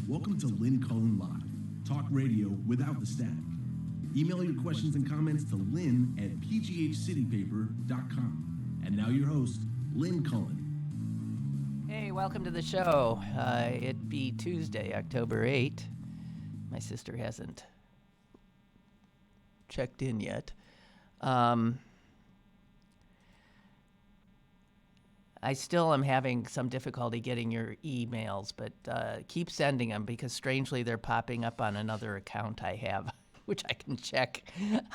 Welcome to Lynn Cullen Live, talk radio without the static. Email your questions and comments to lynn@pghcitypaper.com. And now your host, Lynn Cullen. Hey, welcome to the show. It be Tuesday, October 8th. My sister hasn't checked in yet. I still am having some difficulty getting your emails, but keep sending them because strangely they're popping up on another account I have, which I can check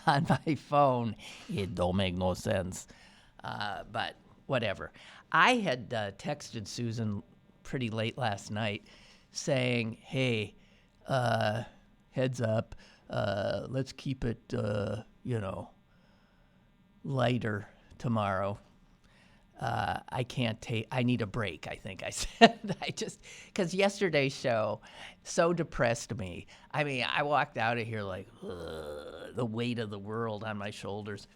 on my phone. It don't make no sense, but whatever. I had texted Susan pretty late last night saying, hey, heads up, let's keep it, lighter tomorrow. I can't take, I need a break, I think I said. Because yesterday's show so depressed me. I mean, I walked out of here like, the weight of the world on my shoulders.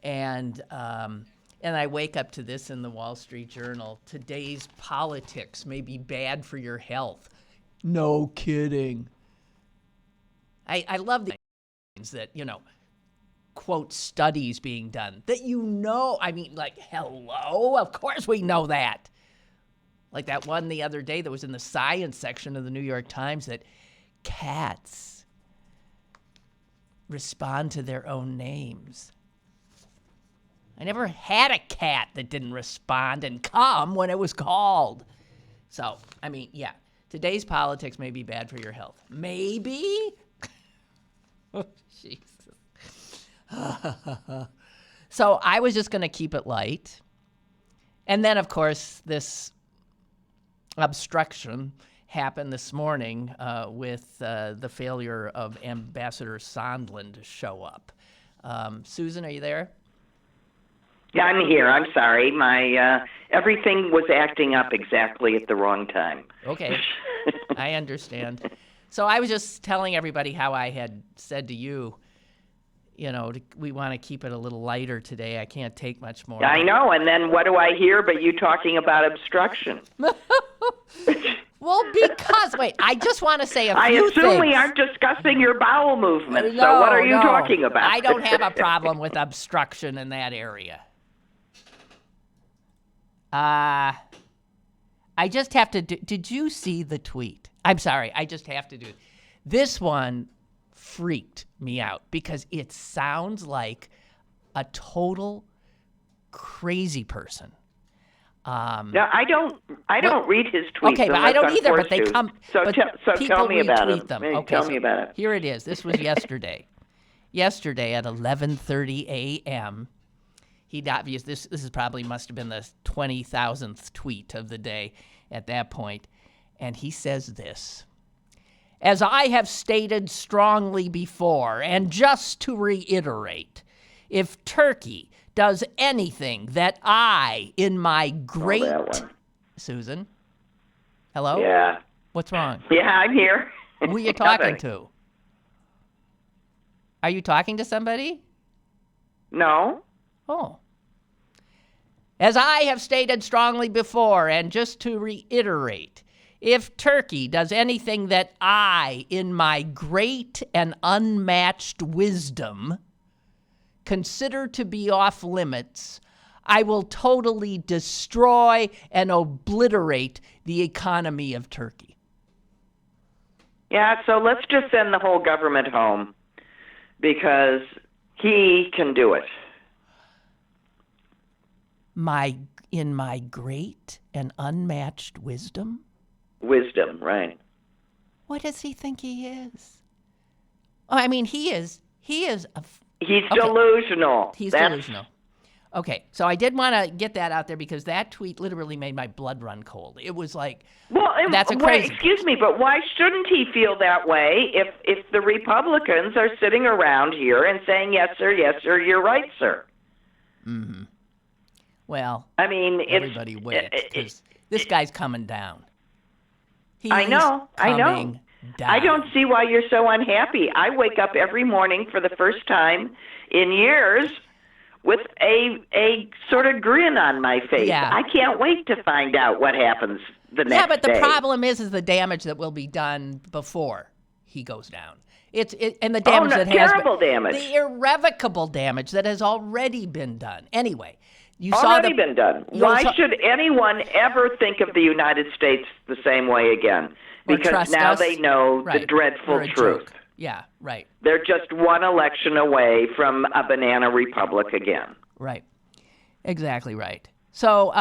And I wake up to this in the Wall Street Journal. Today's politics may be bad for your health. No kidding. I love the things that, quote, studies being done that I mean, like, hello, of course we know that. Like that one the other day that was in the science section of the New York Times that cats respond to their own names. I never had a cat that didn't respond and come when it was called. So, I mean, yeah, today's politics may be bad for your health. Maybe? Oh, jeez. So I was just going to keep it light. And then, of course, this obstruction happened this morning with the failure of Ambassador Sondland to show up. Susan, are you there? Yeah, I'm here. I'm sorry. My everything was acting up exactly at the wrong time. Okay. I understand. So I was just telling everybody how I had said to you, we want to keep it a little lighter today. I can't take much more. I know, and then what do I hear but you talking about obstruction? Well, because, wait, I just want to say a few things. I assume we aren't discussing your bowel movement, so what are you talking about? I don't have a problem with obstruction in that area. I just have to did you see the tweet? I'm sorry, I just have to do it. This one freaked me out because it sounds like a total crazy person. No, I don't read his tweets. Okay, but I don't either. But they come. So tell me about it. Okay, tell me about it. Here it is. This was yesterday. Yesterday at 11:30 a.m. This is probably must have been the 20,000th tweet of the day at that point, and he says this. As I have stated strongly before, and just to reiterate, if Turkey does anything that I, in my great... Susan? Hello? Yeah. What's wrong? Yeah, I'm here. Who are you talking to? Are you talking to somebody? No. Oh. As I have stated strongly before, and just to reiterate, if Turkey does anything that I, in my great and unmatched wisdom, consider to be off limits, I will totally destroy and obliterate the economy of Turkey. Yeah, so let's just send the whole government home because he can do it. In my great and unmatched wisdom? Wisdom, right. What does he think he is? Oh, I mean, he is He's delusional. He's delusional. Okay, so I did want to get that out there because that tweet literally made my blood run cold. It was like, that's a crazy. Excuse me, but why shouldn't he feel that way if the Republicans are sitting around here and saying, yes, sir, you're right, sir? Mm-hmm. Well, I mean, everybody waits because this guy's coming down. I know. Down. I don't see why you're so unhappy. I wake up every morning for the first time in years with a sort of grin on my face. Yeah. I can't wait to find out what happens the next day. Yeah, but the problem is the damage that will be done before he goes down. And the damage that has terrible damage. The irrevocable damage that has already been done. Anyway, been done. Why should anyone ever think of the United States the same way again? Because now they know the dreadful truth. Joke. Yeah, right. They're just one election away from a banana republic again. Right. Exactly right. So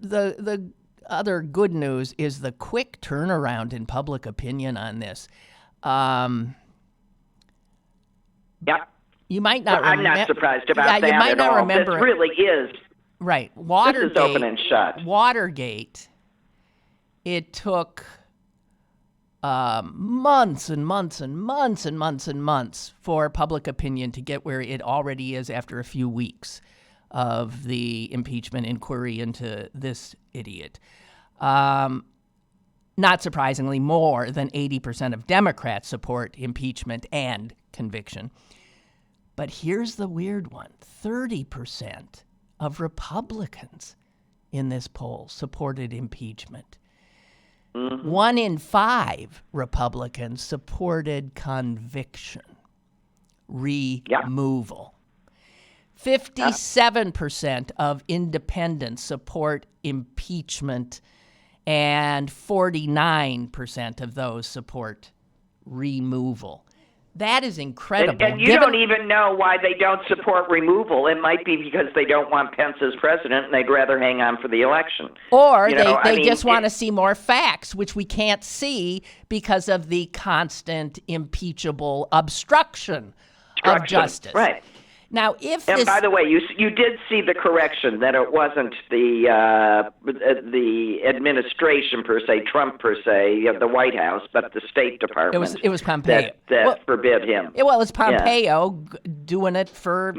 the other good news is the quick turnaround in public opinion on this. Yeah. You might not. I'm not surprised about that. You might at not all. remember. This really is. Right. This is open and shut. Watergate. It took months and months and months and months and months for public opinion to get where it already is after a few weeks of the impeachment inquiry into this idiot. Not surprisingly, more than 80% of Democrats support impeachment and conviction. But here's the weird one. 30% of Republicans in this poll supported impeachment. 1 in 5 Republicans supported conviction, removal. 57% of independents support impeachment, and 49% of those support removal. That is incredible. And you don't even know why they don't support removal. It might be because they don't want Pence as president and they'd rather hang on for the election. Or they just want to see more facts, which we can't see because of the constant impeachable obstruction of justice. Right. Now, and by the way, you did see the correction that it wasn't the administration per se, Trump per se, the White House, but the State Department. It was Pompeo that forbid him. It's Pompeo doing it for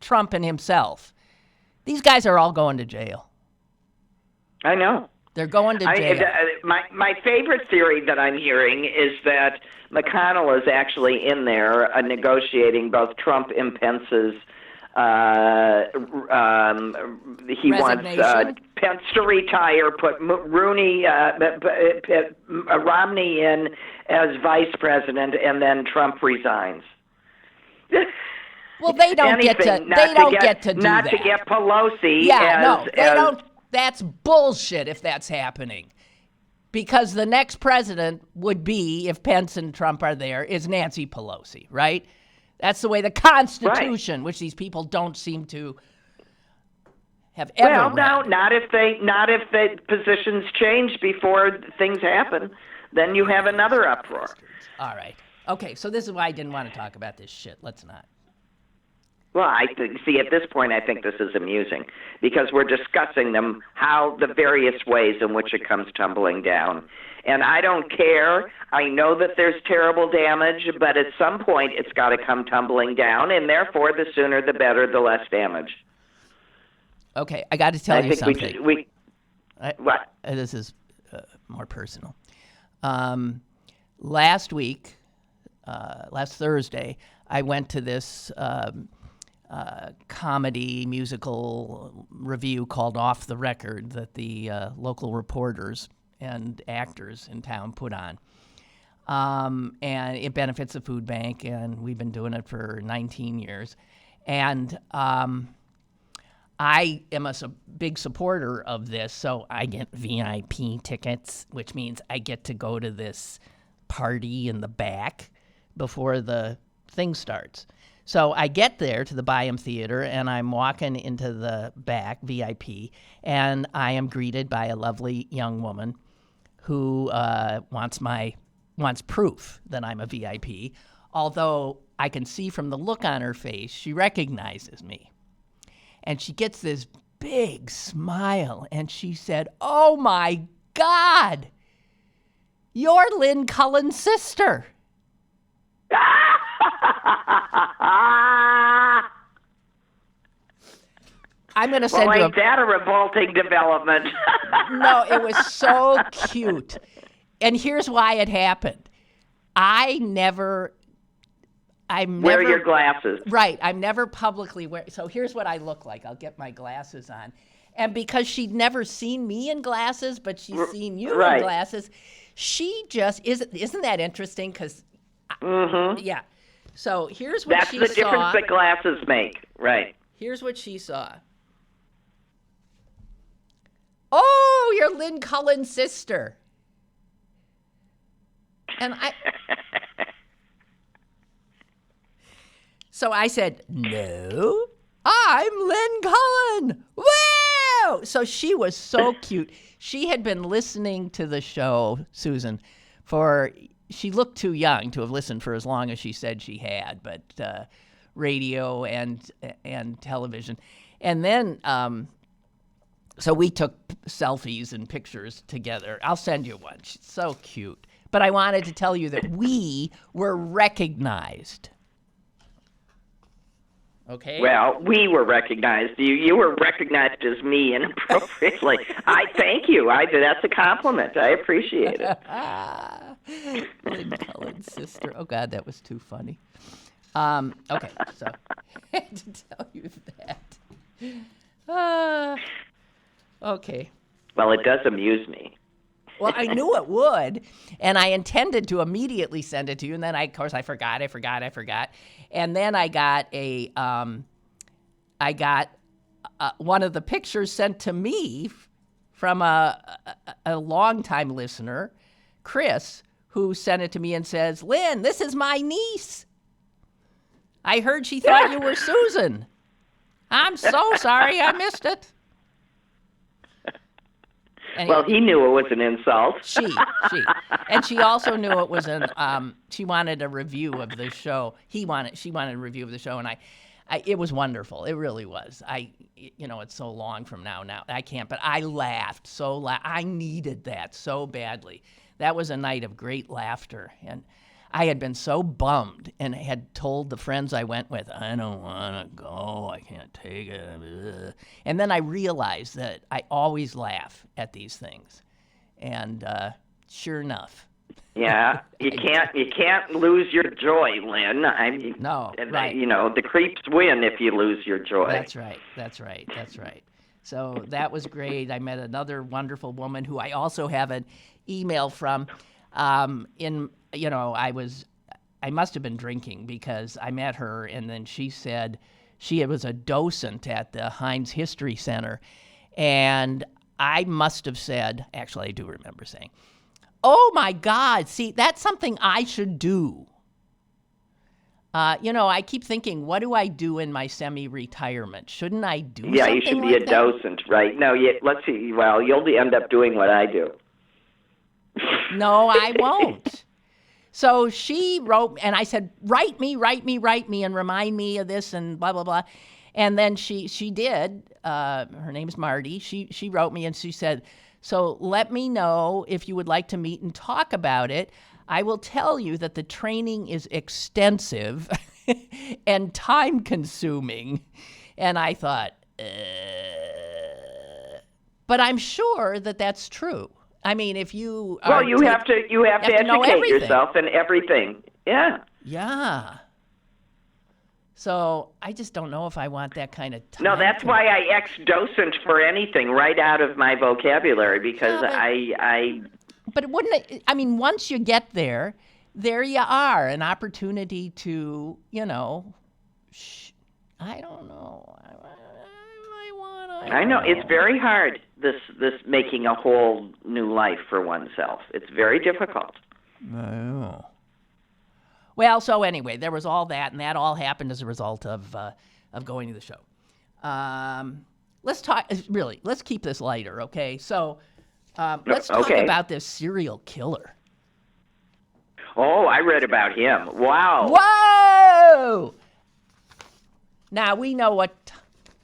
Trump and himself. These guys are all going to jail. I know. They're going to jail. My favorite theory that I'm hearing is that McConnell is actually in there negotiating both Trump and Pence's. He wants Pence to retire, put Romney in as vice president, and then Trump resigns. Well, they don't get to. They don't get to do that. Not to get Pelosi. They don't. That's bullshit if that's happening. Because the next president would be, if Pence and Trump are there, is Nancy Pelosi, right? That's the way the Constitution, which these people don't seem to have ever read. No, not if the positions change before things happen. Then you have another uproar. All right. Okay, so this is why I didn't want to talk about this shit. Let's not. Well, at this point, I think this is amusing because we're discussing how the various ways in which it comes tumbling down. And I don't care. I know that there's terrible damage, but at some point it's got to come tumbling down, and therefore the sooner the better, the less damage. Okay, I got to tell you something. What? This is more personal. Last Thursday, I went to this comedy musical review called Off the Record that the local reporters and actors in town put on. And it benefits the food bank, and we've been doing it for 19 years. And I am a big supporter of this, so I get VIP tickets, which means I get to go to this party in the back before the thing starts. So I get there to the Byam Theater, and I'm walking into the back, VIP, and I am greeted by a lovely young woman who wants proof that I'm a VIP, although I can see from the look on her face she recognizes me. And she gets this big smile, and she said, "Oh, my God, you're Lynn Cullen's sister." I'm going to send you ain't that a revolting development? No, it was so cute. And here's why it happened. I I'm wear never, your glasses. Right. I'm never publicly wearing. So here's what I look like. I'll get my glasses on. And because she'd never seen me in glasses, but she's seen you in glasses, she just isn't that interesting? Because, yeah. So here's what That's she the saw. difference that glasses make, right? Here's what she saw. Oh, you're Lynn Cullen's sister. And so I said, no, I'm Lynn Cullen. Wow! So she was so cute. She had been listening to the show, Susan, she looked too young to have listened for as long as she said she had, but radio and television. And then, so we took selfies and pictures together. I'll send you one. She's so cute. But I wanted to tell you that we were recognized. Okay. Well, we were recognized. You were recognized as me inappropriately. I thank you. That's a compliment. I appreciate it. Lynn Cullen's sister. Oh God, that was too funny. Okay, so I had to tell you that. Okay. Well, it does amuse me. Well, I knew it would, and I intended to immediately send it to you, and then I forgot. And then I got one of the pictures sent to me from a longtime listener, Chris, who sent it to me and says, Lynn, this is my niece. I heard she thought you were Susan. I'm so sorry I missed it. Anyway, Well, he knew it was an insult. She. And she also knew it was she wanted a review of the show. She wanted a review of the show, and it was wonderful. It really was. It's so long from now I can't, but I laughed so loud. I needed that so badly. That was a night of great laughter, and I had been so bummed and had told the friends I went with, I don't want to go, I can't take it. And then I realized that I always laugh at these things. And sure enough. Yeah, you can't lose your joy, Lynn. No, right. The creeps win if you lose your joy. That's right. So that was great. I met another wonderful woman who I also have an email from. I must have been drinking because I met her, and then she said she was a docent at the Heinz History Center, and I must have said, actually I do remember saying, oh my God, see, that's something I should do. I keep thinking, what do I do in my semi-retirement? Shouldn't I do something like that? Yeah, you should be a docent, right? No, let's see. Well, you'll end up doing what I do. No, I won't. So she wrote, and I said, write me, and remind me of this, and blah, blah, blah. And then she did. Her name is Marty. She wrote me, and she said, so let me know if you would like to meet and talk about it. I will tell you that the training is extensive and time-consuming. And I thought, but I'm sure that that's true. I mean, if you are you have to educate yourself and everything. Yeah. Yeah. So I just don't know if I want that kind of time. No, that's why I ex-docent for anything right out of my vocabulary because I. But wouldn't it? I mean, once you get there you are, an opportunity to, I don't know. I know it's very hard. This making a whole new life for oneself. It's very difficult. Oh. Well, so anyway, there was all that, and that all happened as a result of going to the show. Let's talk. Really, let's keep this lighter, okay? So, let's talk about this serial killer. Oh, I read about him. Wow. Whoa! Now we know what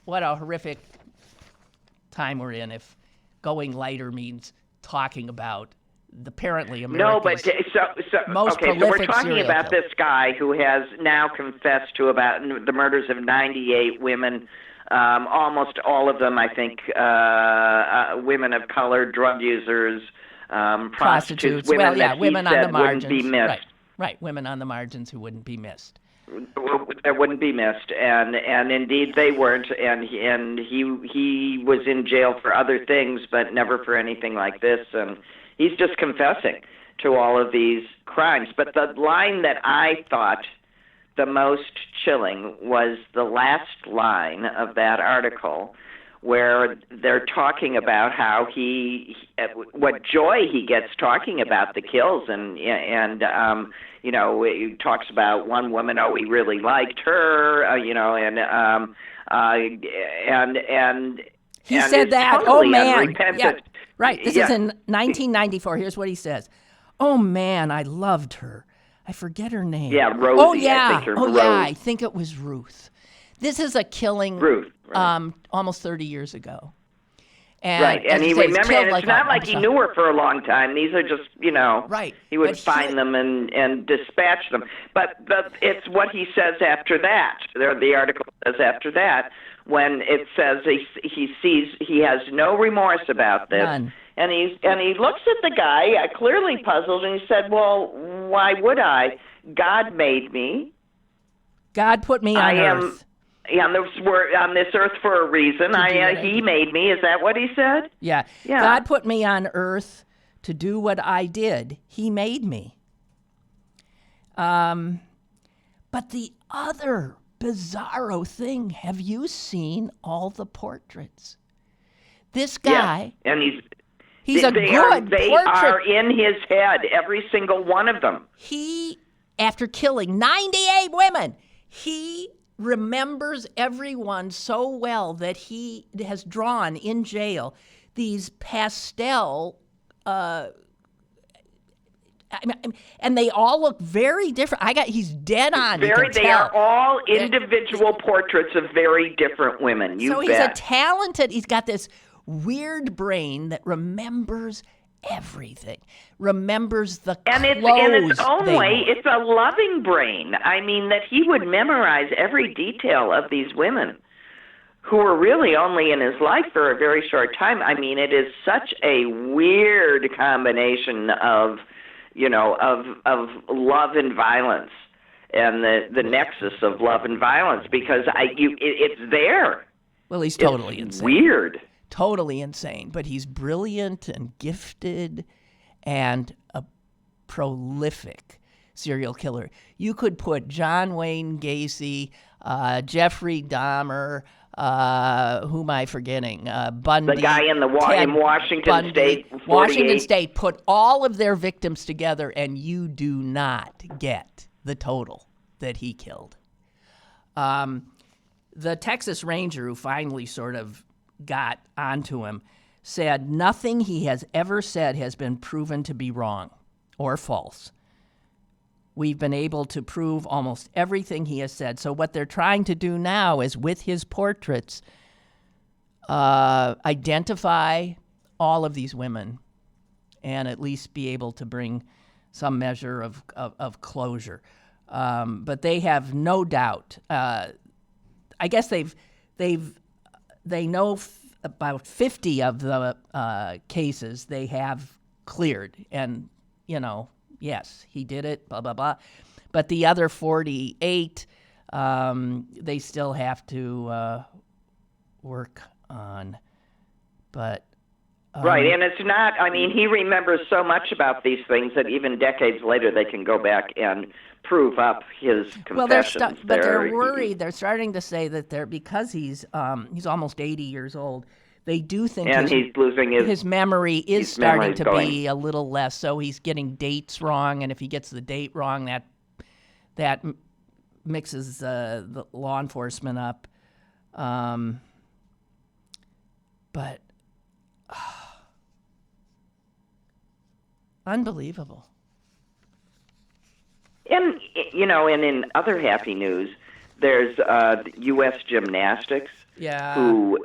a horrific time we're in if going lighter means talking about apparently America's most prolific so we're talking serial about killer. this guy who has now confessed to about the murders of 98 women, almost all of them, I think, women of color, drug users, prostitutes, women that he women on said the margins. wouldn't be missed. Right. Right, women on the margins who wouldn't be missed. That wouldn't be missed, and indeed they weren't, and he was in jail for other things, but never for anything like this, and he's just confessing to all of these crimes. But the line that I thought the most chilling was the last line of that article, where they're talking about how what joy he gets talking about the kills, and you know, he talks about one woman, oh, he really liked her, you know, and he and said that, totally oh man, unrepentant. yeah, right, this is in 1994, here's what he says, oh man, I loved her, I forget her name. Yeah, Rosie, oh yeah, I think her oh Rose. yeah, I think it was Ruth. This is a killing Ruth, right. Almost 30 years ago. And, right, and he remembered, and it's not like he knew her for a long time. These are just, you know, right. He would find them and dispatch them. But it's what he says after that. The article says after that, when it says he has no remorse about this. None. And he looks at the guy, clearly puzzled, and he said, well, why would I? God made me. God put me on earth. On this earth for a reason. He made me. Is that what he said? Yeah. God put me on earth to do what I did. He made me. But the other bizarro thing, have you seen all the portraits? This guy... Yeah. And he's a good portrait. They are in his head, every single one of them. He, after killing 98 women, he remembers everyone so well that he has drawn in jail these pastel, and they all look very different. He's dead on. They are all individual portraits of very different women. He's a talented. He's got this weird brain that remembers everything, remembers the and clothes. And in its own way, it's a loving brain. I mean, that he would memorize every detail of these women who were really only in his life for a very short time. I mean, it is such a weird combination of, you know, of love and violence, and the nexus of love and violence, because it's there. Well, he's totally insane. Weird. Totally insane, but he's brilliant and gifted and a prolific serial killer. You could put John Wayne Gacy, Jeffrey Dahmer, who am I forgetting? Bundy. The guy in Washington State. 48. Washington State, put all of their victims together and you do not get the total that he killed. The Texas Ranger, who finally sort of got onto him, said nothing he has ever said has been proven to be wrong or false. We've been able to prove almost everything he has said. So what they're trying to do now is, with his portraits, identify all of these women and at least be able to bring some measure of closure. But they have no doubt. I guess they know about 50 of the cases they have cleared. And, you know, yes, he did it, blah, blah, blah. But the other 48, they still have to work on. But right, and it's not, I mean, he remembers so much about these things that even decades later they can go back and prove up his confessions. Well, they're worried. They're starting to say that because he's almost 80 years old, they do think he's losing his memory is starting to be a little less. So he's getting dates wrong, and if he gets the date wrong, that mixes the law enforcement up. But unbelievable. And, you know, and in other happy news, there's U.S. Gymnastics, who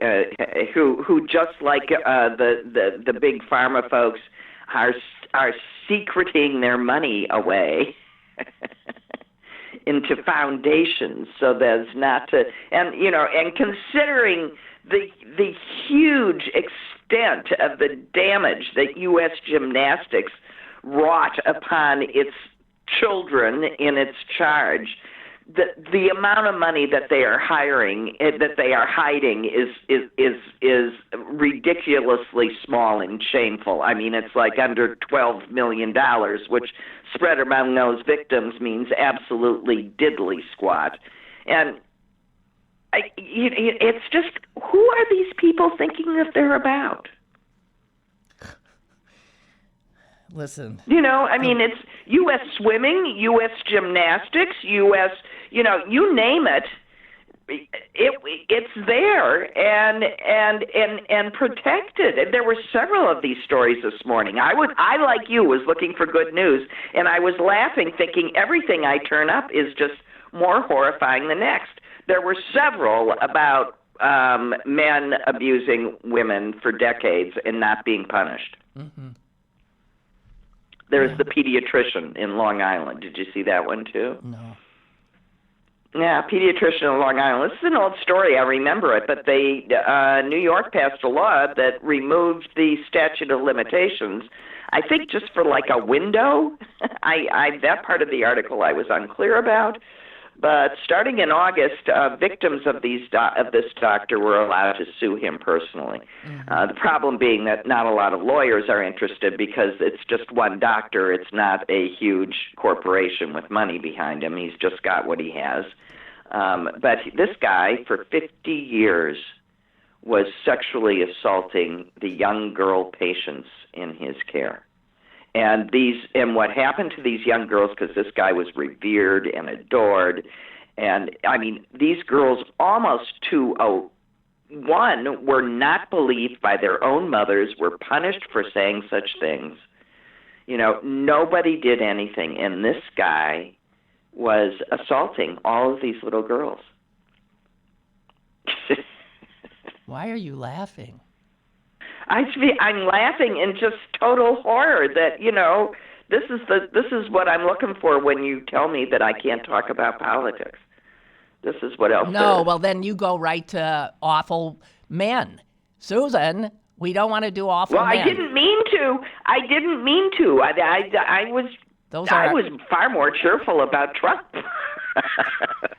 just like the big pharma folks are secreting their money away into foundations, so there's not to, and you know, and considering the huge extent of the damage that U.S. Gymnastics wrought upon its children in its charge, the amount of money that they are hiding is ridiculously small and shameful. I mean, it's like under $12 million, which spread among those victims means absolutely diddly squat. And it's just, who are these people thinking that they're about? Listen. I mean, it's U.S. swimming, U.S. gymnastics, U.S., you name it. It's there and protected. And there were several of these stories this morning. I like you was looking for good news, and I was laughing, thinking everything I turn up is just more horrifying than next. There were several about men abusing women for decades and not being punished. Mm-hmm. There's the pediatrician in Long Island. Did you see that one too? No. Yeah, pediatrician in Long Island. This is an old story. I remember it, but New York passed a law that removed the statute of limitations. I think just for like a window. That part of the article I was unclear about. But starting in August, victims of this doctor were allowed to sue him personally. Mm-hmm. The problem being that not a lot of lawyers are interested because it's just one doctor. It's not a huge corporation with money behind him. He's just got what he has. But this guy, for 50 years, was sexually assaulting the young girl patients in his care. And what happened to these young girls, because this guy was revered and adored, and I mean, these girls almost to one were not believed by their own mothers, were punished for saying such things. Nobody did anything, and this guy was assaulting all of these little girls. Why are you laughing? I'm laughing in just total horror that, this is what I'm looking for when you tell me that I can't talk about politics. This is what else No, there is. well, then you go right to awful men. Susan, we don't want to do awful men. Well, I didn't mean to. I was far more cheerful about Trump.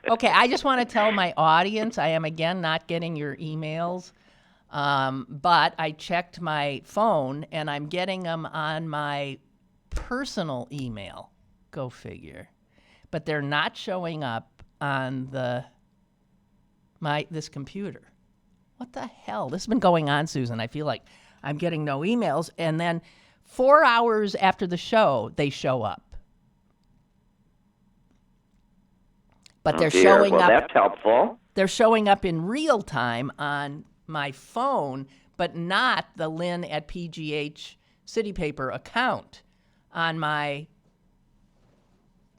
Okay, I just want to tell my audience I am, again, not getting your emails. But I checked my phone, and I'm getting them on my personal email. Go figure. But they're not showing up on this computer. What the hell? This has been going on, Susan. I feel like I'm getting no emails, and then 4 hours after the show, they show up. But they're showing up. That's helpful. They're showing up in real time on my phone, but not the Lynn at PGH City Paper account on my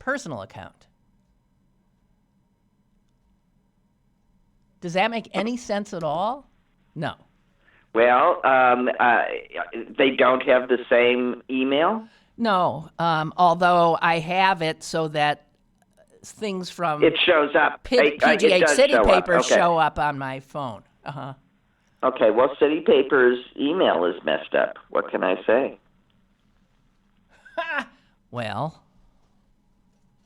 personal account. Does that make any sense at all? No. Well, they don't have the same email? No, although I have it so that things from it shows up. PGH City Paper Okay. show up on my phone. Uh-huh. Okay, well, City Paper's email is messed up. What can I say? Well,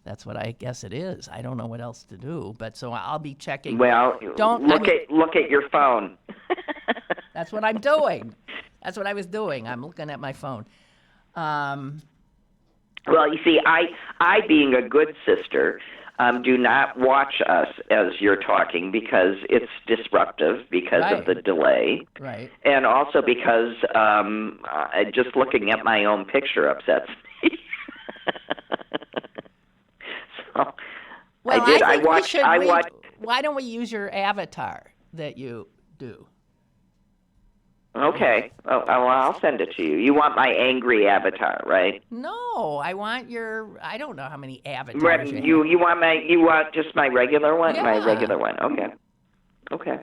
that's what I guess it is. I don't know what else to do, but so I'll be checking. Well, look at your phone. That's what I'm doing. That's what I was doing. I'm looking at my phone. Well, you see, I being a good sister, do not watch us as you're talking because it's disruptive because of the delay. Right. And also because just looking at my own picture upsets me. So well, I watched. Why don't we use your avatar that you do? Okay. Oh, well, I'll send it to you. You want my angry avatar, right? No, I want your. I don't know how many avatars you have. You want just my regular one? Yeah. My regular one. Okay.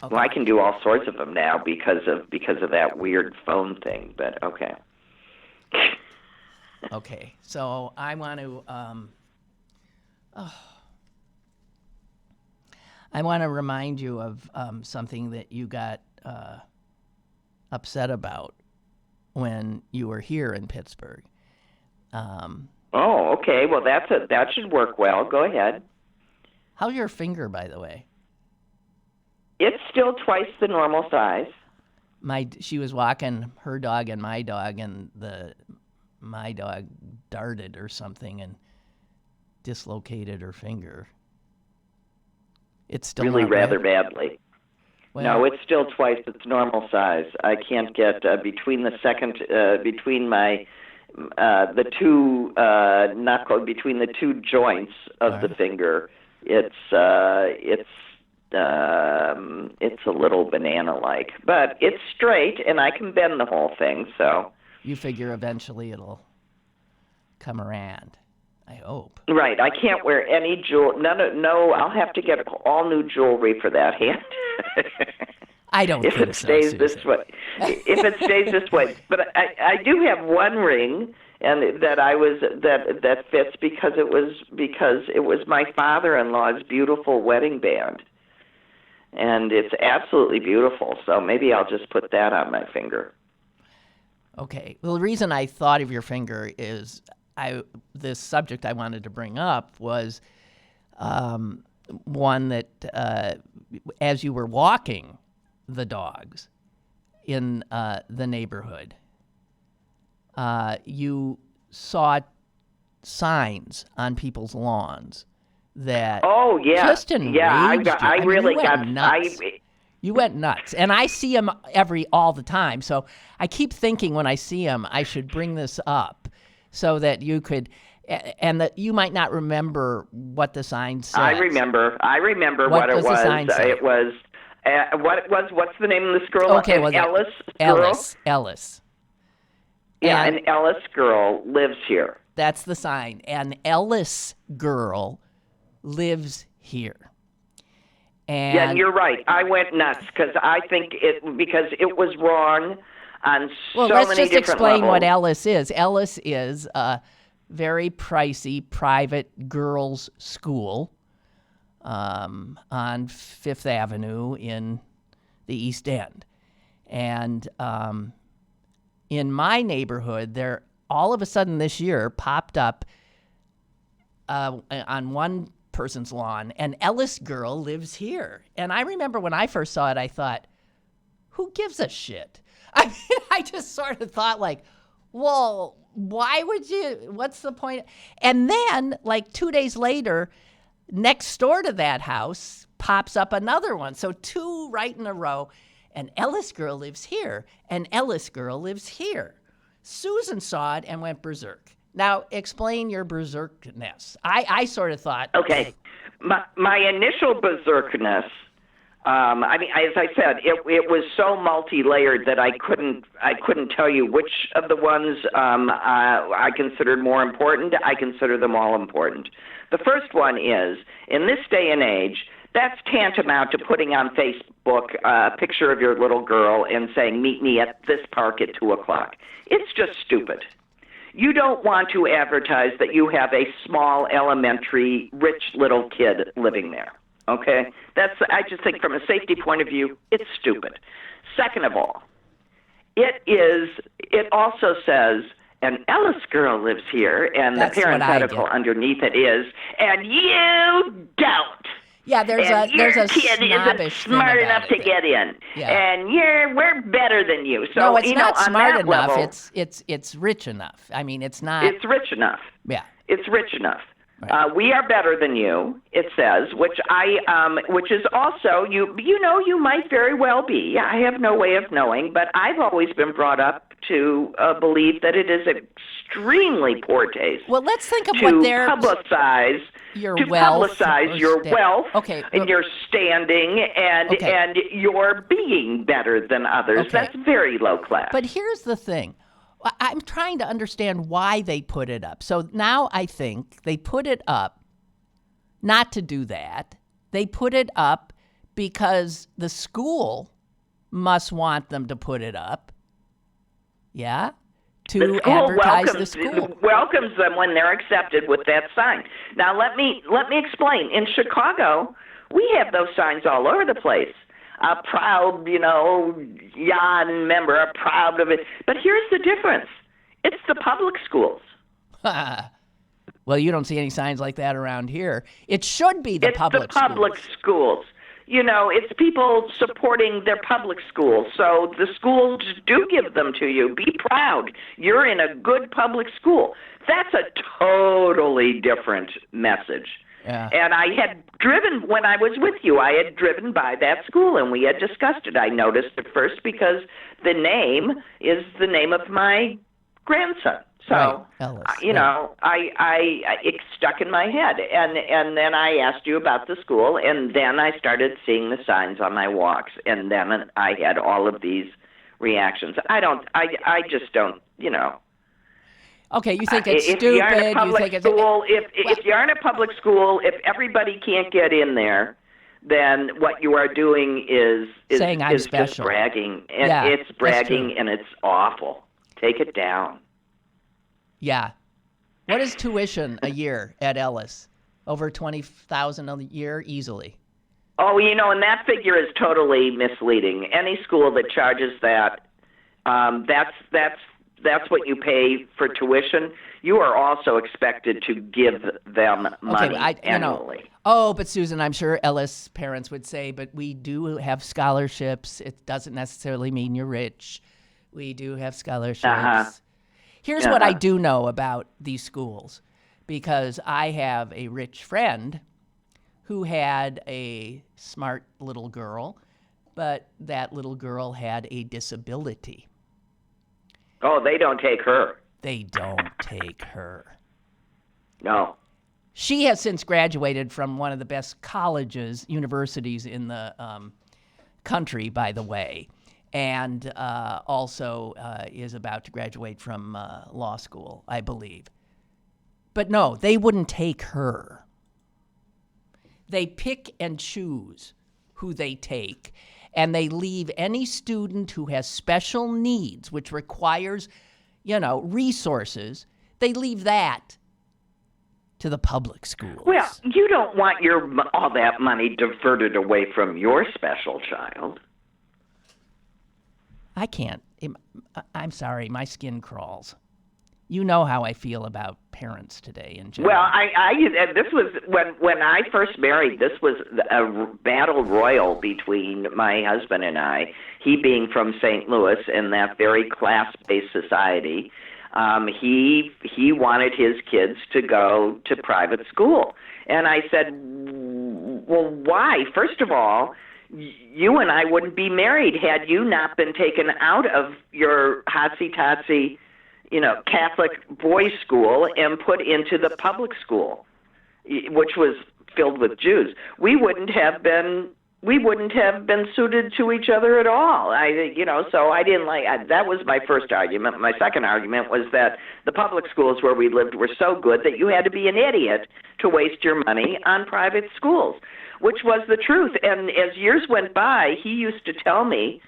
Well, I can do all sorts of them now because of that weird phone thing. But okay. Okay, so I want to. I want to remind you of something that you got upset about when you were here in Pittsburgh. Oh, okay. Well, that should work well. Go ahead. How's your finger, by the way? It's still twice the normal size. She was walking her dog and my dog, and my dog darted or something and dislocated her finger. It's still really not rather right? badly. Well, No, it's still twice its normal size. I can't get between the second between my the two between the two joints of the finger. It's a little banana-like, but it's straight, and I can bend the whole thing. So you figure eventually it'll come around. I hope. Right. I can't wear any jewel. No. I'll have to get all new jewelry for that hand. I don't if think it so, stays Susan. this way. If it stays this way, but I do have one ring, and that fits because it was my father-in-law's beautiful wedding band, and it's absolutely beautiful. So maybe I'll just put that on my finger. Okay. Well, the reason I thought of your finger is this subject I wanted to bring up was one that as you were walking the dogs in the neighborhood, you saw signs on people's lawns that just enraged you. I really you went nuts. You went nuts. And I see them all the time. So I keep thinking when I see them, I should bring this up so that you could, and that you might not remember what the sign said. I remember what it was. The sign say? It was, what's the name of this girl? Okay, well, Ellis girl? Ellis. Yeah, an Ellis girl lives here. That's the sign. An Ellis girl lives here. And yeah, you're right. I went nuts because it was wrong on so many different levels. Well, let's just explain what Ellis is. Ellis is a very pricey private girls' school on Fifth Avenue in the East End. And in my neighborhood, there all of a sudden this year popped up on one person's lawn, an Ellis girl lives here. And I remember when I first saw it, I thought, who gives a shit? I mean, I just sort of thought like, well, why would you, what's the point? And then like 2 days later, next door to that house pops up another one. So two right in a row. An Ellis girl lives here. An Ellis girl lives here. Susan saw it and went berserk. Now, explain your berserkness. I sort of thought... Okay. My initial berserkness, as I said, it was so multi-layered that I couldn't tell you which of the ones I considered more important. I consider them all important. The first one is, in this day and age, that's tantamount to putting on Facebook a picture of your little girl and saying, meet me at this park at 2 o'clock. It's just stupid. You don't want to advertise that you have a small, elementary, rich little kid living there, okay? I just think from a safety point of view, it's stupid. Second of all, it also says, an Ellis girl lives here, and That's the parenthetical underneath it is, and you don't. Yeah, there's a kid isn't smart enough to get in, and we're better than you. So no, it's not smart enough. Level, it's rich enough. I mean, it's not. It's rich enough. Yeah, it's rich enough. Right. We are better than you. It says, which is also you might very well be. I have no way of knowing, but I've always been brought up to believe that it is extremely poor taste. Well, let's think of what they're publicize your wealth okay, and your standing and your being better than others. Okay. That's very low class. But here's the thing. I'm trying to understand why they put it up. So now I think they put it up not to do that. They put it up because the school must want them to put it up. Yeah? To advertise the school. Welcomes them when they're accepted with that sign. Now let me explain. In Chicago, we have those signs all over the place. A proud, Jan member, proud of it. But here's the difference. It's the public schools. Well, you don't see any signs like that around here. It should be the public It's the public schools. You know, it's people supporting their public schools. So the schools do give them to you. Be proud. You're in a good public school. That's a totally different message. Yeah. And I had driven, when I was with you, I had driven by that school and we had discussed it. I noticed at first because the name is the name of my grandson. So, Right, Ellis, you know, it stuck in my head. And then I asked you about the school, and then I started seeing the signs on my walks, and then I had all of these reactions. I just don't, you know. Okay, you think it's if stupid. You're in a public you think school, if you're in a public school, if everybody can't get in there, then what you are doing is saying I'm special. Just bragging. And Yeah, it's bragging, that's true. and it's awful. Take it down. Yeah. What is tuition a year at Ellis? Over $20,000 a year easily. Oh, you know, and that figure is totally misleading. Any school that charges that, that's what you pay for tuition. You are also expected to give them money annually. Oh, but Susan, I'm sure Ellis parents would say, but we do have scholarships. It doesn't necessarily mean you're rich. We do have scholarships. Uh-huh. Here's what I do know about these schools, because I have a rich friend who had a smart little girl, but that little girl had a disability. Oh, they don't take her. They don't take her. No. She has since graduated from one of the best universities in the country, by the way, and also is about to graduate from law school, I believe. But no, they wouldn't take her. They pick and choose who they take, and they leave any student who has special needs, which requires, resources, they leave that to the public schools. Well, you don't want all that money diverted away from your special child. I can't. I'm sorry, my skin crawls. You know how I feel about parents today in general. Well, this was when I first married. This was a battle royal between my husband and I. He being from St. Louis in that very class-based society, he wanted his kids to go to private school, and I said, "Well, why? First of all, you and I wouldn't be married had you not been taken out of your hotsy-totsy, Catholic boys' school and put into the public school, which was filled with Jews. We wouldn't have been suited to each other at all. So I didn't like that. Was my first argument. My second argument was that the public schools where we lived were so good that you had to be an idiot to waste your money on private schools, which was the truth. And as years went by, he used to tell me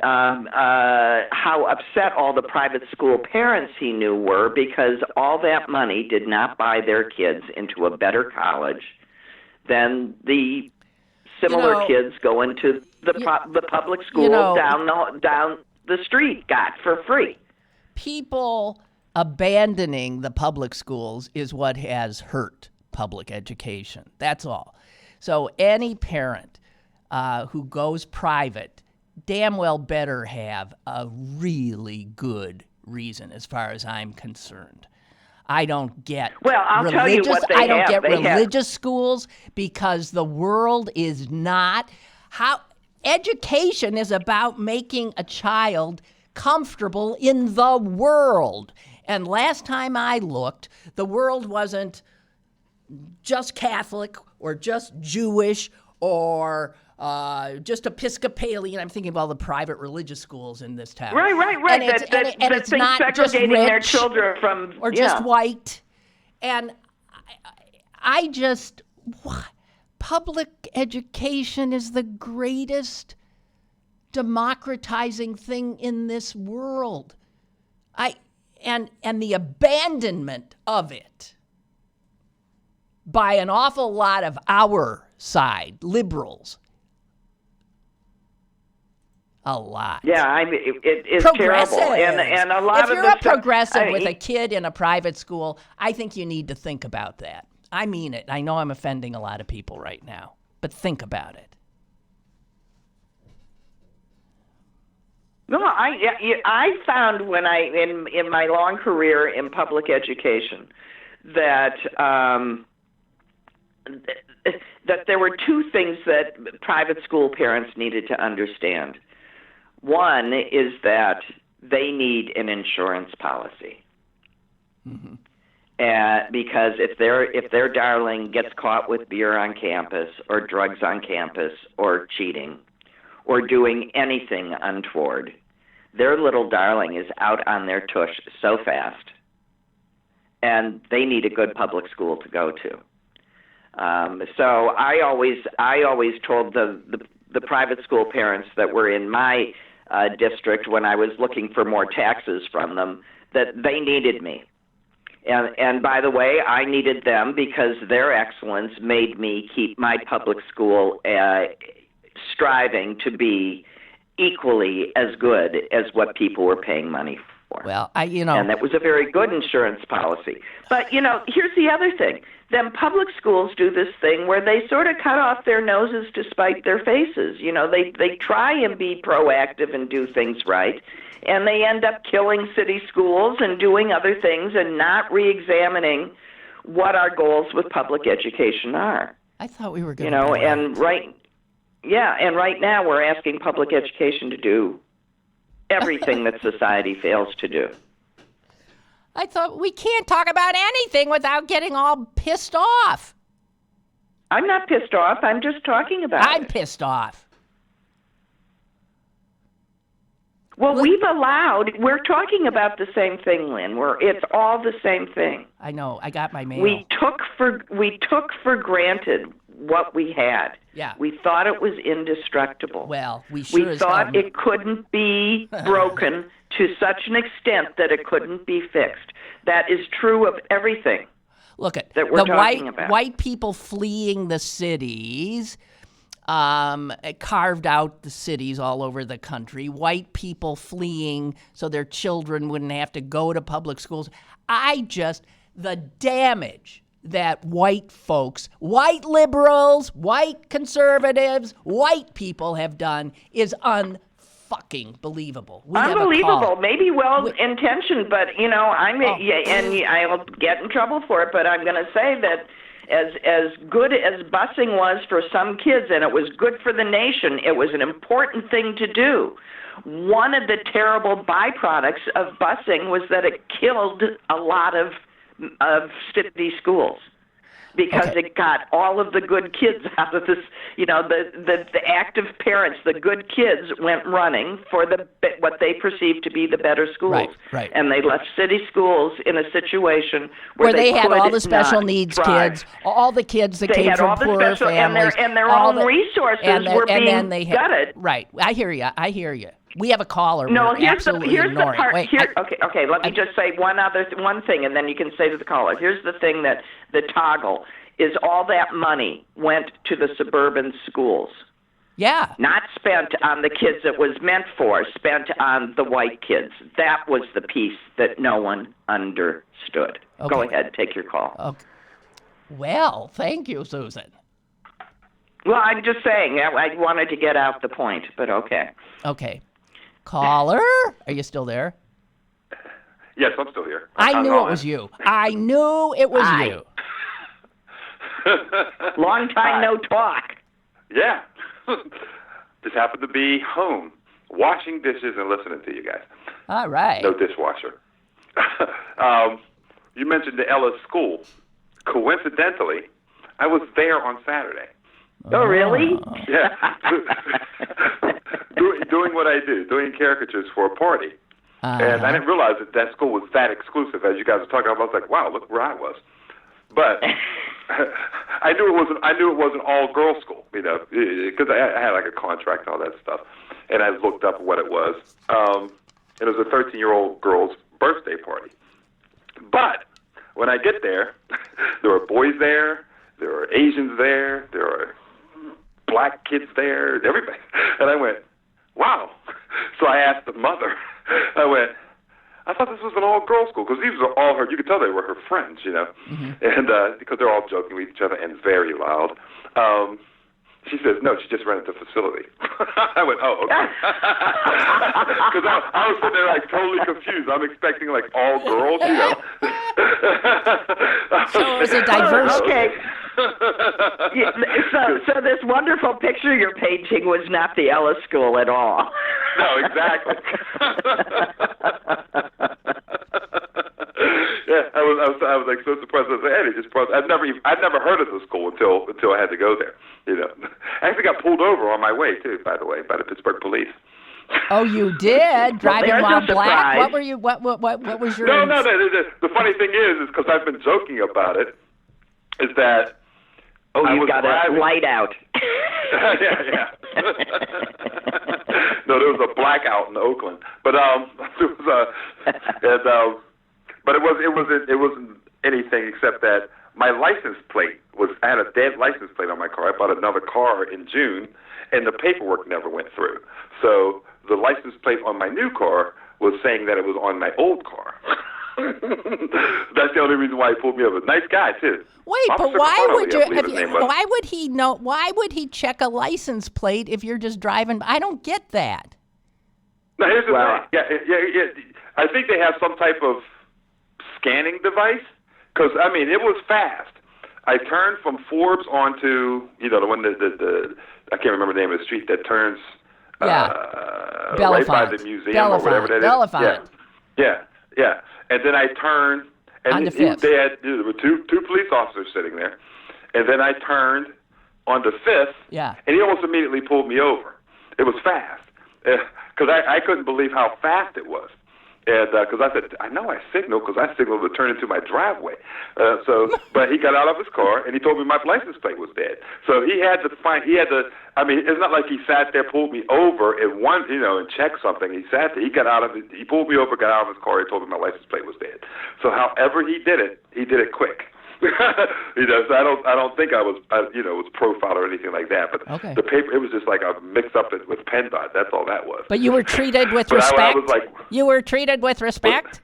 how upset all the private school parents he knew were because all that money did not buy their kids into a better college than the similar kids going to the public school down the street got for free. People abandoning the public schools is what has hurt public education. That's all. So any parent who goes private damn well better have a really good reason as far as I'm concerned. I don't get I'll tell you what I don't get religious schools because the world is not how education is about making a child comfortable in the world. And last time I looked, the world wasn't just Catholic or just Jewish or just Episcopalian. I'm thinking of all the private religious schools in this town. Right. And it's not just segregating rich their children from or just white. And public education is the greatest democratizing thing in this world. And the abandonment of it by an awful lot of our side, liberals, A lot. Yeah, I mean, it's Progressive. terrible, and a lot if of you're the a progressive stuff, with a kid in a private school, I think you need to think about that. I mean it. I know I'm offending a lot of people right now, but think about it. No, I found when in my long career in public education that that there were two things that private school parents needed to understand. One is that they need an insurance policy, because if their darling gets caught with beer on campus or drugs on campus or cheating or doing anything untoward, their little darling is out on their tush so fast, and they need a good public school to go to. So I always told the private school parents that were in my district when I was looking for more taxes from them that they needed me. And by the way, I needed them because their excellence made me keep my public school striving to be equally as good as what people were paying money for. Well, and that was a very good insurance policy. But, here's the other thing. Then public schools do this thing where they sort of cut off their noses to spite their faces. They try and be proactive and do things right, and they end up killing city schools and doing other things and not re-examining what our goals with public education are. I thought we were going to and right now we're asking public education to do everything that society fails to do. I thought we can't talk about anything without getting all pissed off. I'm not pissed off. I'm just talking about it. I'm pissed off. Well, we're talking about the same thing, Lynn. It's all the same thing. I know. I got my mail. We took for granted what we had. Yeah. We thought it was indestructible. Well, we thought it couldn't be broken to such an extent that it couldn't be fixed. That is true of everything. Look at that we're talking about. White people fleeing the cities, carved out the cities all over the country. White people fleeing so their children wouldn't have to go to public schools. The damage that white folks, white liberals, white conservatives, white people have done is unfucking believable. Unbelievable. Maybe well-intentioned, but, and I'll get in trouble for it, but I'm going to say that as good as busing was for some kids, and it was good for the nation, it was an important thing to do. One of the terrible byproducts of busing was that it killed a lot of city schools, because it got all of the good kids out of this. The active parents, the good kids, went running for what they perceived to be the better schools. Right. And they left city schools in a situation where they had all the special needs kids, all the kids that came from poorer families, and their own resources were being gutted. Right. I hear you. We have a caller. No, here's the part. Wait, okay. Let me just say one thing, and then you can say to the caller. Here's the thing that the toggle is: all that money went to the suburban schools. Yeah. Not spent on the kids it was meant for. Spent on the white kids. That was the piece that no one understood. Okay. Go ahead, take your call. Okay. Well, thank you, Susan. Well, I'm just saying. I wanted to get out the point, but okay. Okay. Caller, are you still there? Yes, I'm still here. I knew it was you. You. Long time no talk. Yeah. Just happened to be home, washing dishes and listening to you guys. All right. No dishwasher. You mentioned the Ellis School. Coincidentally, I was there on Saturday. Oh, really? Yeah. Doing what I do, doing caricatures for a party. And I didn't realize that school was that exclusive. As you guys were talking about, I was like, wow, look where I was. But I knew it wasn't all girls school, because I had like a contract and all that stuff. And I looked up what it was. It was a 13-year-old girl's birthday party. But when I get there, there were boys there, there were Asians there were black kids there, everybody. And I went, wow, So I asked the mother, I went, I thought this was an all-girls school, because these were all her, you could tell they were her friends, you know, and because they're all joking with each other and very loud. She says, no, she just rented the facility. I went, oh, okay. Because I was sitting there like totally confused. I'm expecting like all girls, you know. So it was a diverse. Okay. So this wonderful picture you're painting was not the Ellis School at all. No, exactly. Yeah, I was like so surprised. I was like, hey, I'd never heard of the school until I had to go there. You know, I actually got pulled over on my way too, by the way, by the Pittsburgh police. Oh, you did? Driving while black? surprise. What were you? What was your? No. The funny thing is because I've been joking about it, is that you got a light out. yeah. No, there was a blackout in Oakland, but it wasn't anything except that my license plate I had a dead license plate on my car. I bought another car in June, and the paperwork never went through. So the license plate on my new car was saying that it was on my old car. That's the only reason why he pulled me over. Nice guy too. Wait, but why would you? Why would he know? Why would he check a license plate if you're just driving? I don't get that. No, here's the thing. Yeah. I think they have some type of scanning device. Because I mean, it was fast. I turned from Forbes onto the one that I can't remember the name of the street that turns right by the museum or whatever that is. Bellefonte. Yeah. And then I turned, and there were two police officers sitting there, and then I turned onto Fifth, and he almost immediately pulled me over. It was fast, because I couldn't believe how fast it was. And because I said, I know I signaled, because I signaled to turn into my driveway. But he got out of his car, and he told me my license plate was dead. So he had to, I mean, it's not like he sat there, pulled me over, and and checked something. He sat there, he pulled me over, got out of his car, he told me my license plate was dead. So however he did it quick. So I don't think I was profiled or anything like that. But the paper, it was just like a mix up with PennDOT. That's all that was. But you were treated with respect. I was like, you were treated with respect.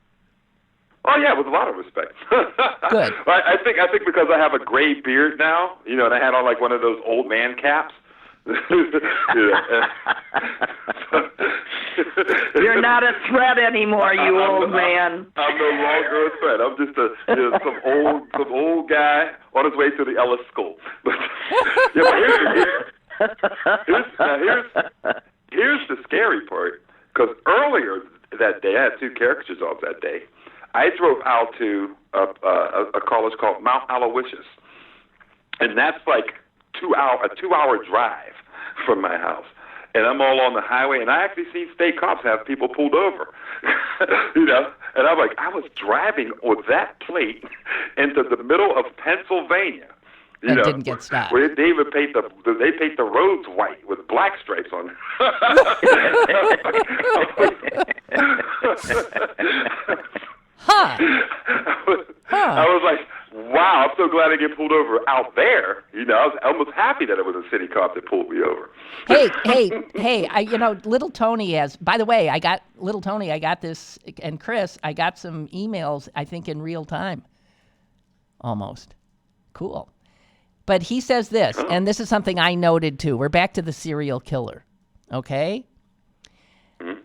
Oh yeah, with a lot of respect. Good. I think because I have a gray beard now, and I had on like one of those old man caps. You're not a threat anymore, you old man. I'm no longer a threat. I'm just some old guy on his way to the Ellis School. But here's the scary part. Because earlier that day, I had two caricatures off that day. I drove out to a college called Mount Aloysius, and that's like a 2-hour drive from my house. And I'm all on the highway, and I actually seen state cops have people pulled over, and I'm like, I was driving with that plate into the middle of Pennsylvania. Didn't get stopped. Where they even paint the roads white with black stripes on them. I was like, wow, I'm so glad I get pulled over out there. I was almost happy that it was a city cop that pulled me over. Hey, Little Tony has, by the way, I got this, and Chris, I got some emails, I think in real time. Almost. Cool. But he says this, and this is something I noted too. We're back to the serial killer, okay? Mm-hmm.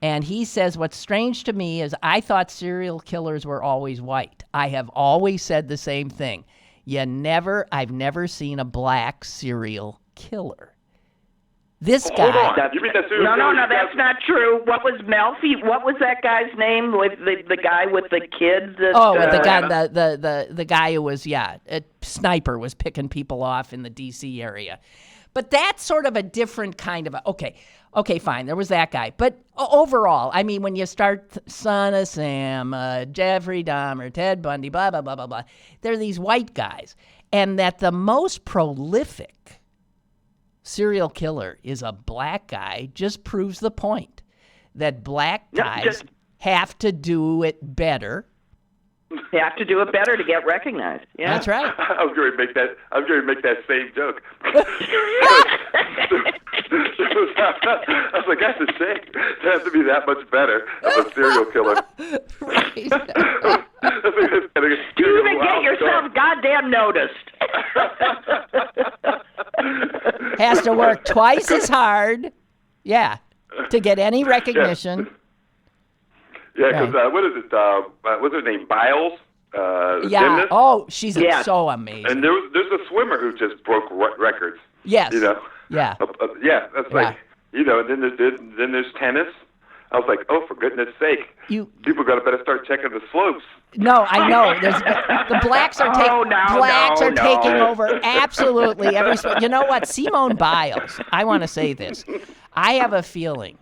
And he says, what's strange to me is I thought serial killers were always white. I have always said the same thing. I've never seen a black serial killer. This guy. Hold on. You mean that serial killer? No, that's not true. What was Melfi? What was that guy's name? With the guy with the kids? The guy who was a sniper was picking people off in the D.C. area. But that's sort of a different kind of okay, fine. There was that guy. But overall, I mean, when you start Son of Sam, Jeffrey Dahmer, Ted Bundy, blah, blah, blah, blah, blah, they're these white guys. And that the most prolific serial killer is a black guy just proves the point that black guys have to do it better You have to do it better to get recognized. Yeah, That's right. I was going to make that. I was going to make that same joke. I was like, that's a shame. It has to be that much better of a serial killer. Right. You even get yourself goddamn noticed. Has to work twice as hard. Yeah, to get any recognition. Yeah, because what is it? What's her name? Biles? Yeah. Gymnast? Oh, she's so amazing. And there's a swimmer who just broke records. Yes. You know? Yeah. Yeah, that's like, you know, and then there's tennis. I was like, oh, for goodness sake. People better start checking the slopes. No, I know. The blacks are taking over absolutely every sport. You know what? Simone Biles, I want to say this. I have a feeling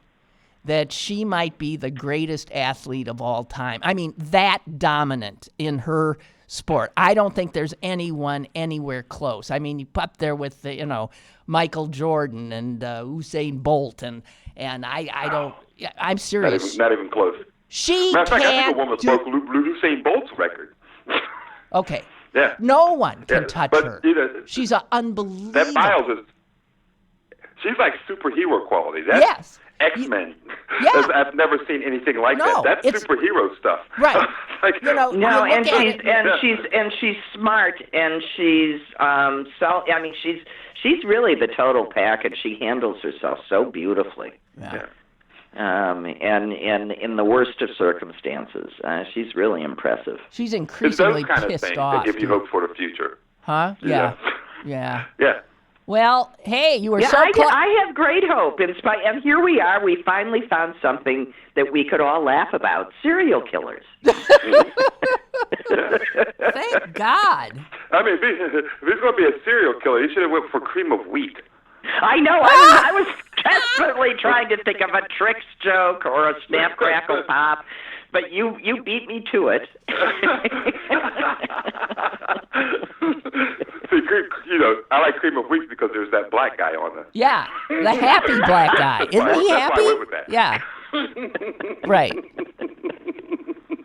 that she might be the greatest athlete of all time. I mean, that dominant in her sport. I don't think there's anyone anywhere close. I mean, you up there with Michael Jordan and Usain Bolt, and I don't. I'm serious. Not even close. She Matter of fact, I think can't a woman broke Usain Bolt's record. Okay. Yeah. No one can touch her. You know, she's unbelievable. That Biles she's like superhero quality. That's yes. X-Men. Yeah. I've never seen anything like that. That's superhero stuff. Right. Like, no, and she's smart, and she's she's really the total package. She handles herself so beautifully. Yeah. And in the worst of circumstances, she's really impressive. She's increasingly it's those kind pissed of things off. that give you hope for the future. Huh? Yeah. Yeah. Yeah. Well, hey, you were so close. I have great hope. And here we are. We finally found something that we could all laugh about. Serial killers. Thank God. I mean, if he's going to be a serial killer, he should have went for cream of wheat. I know. I was desperately trying to think of a tricks joke or a snap, crackle, pop. But you beat me to it. See, I like cream of wheat because there's that black guy on it. Yeah, the happy black guy. Isn't he happy? That's why I went with that. Yeah. Right.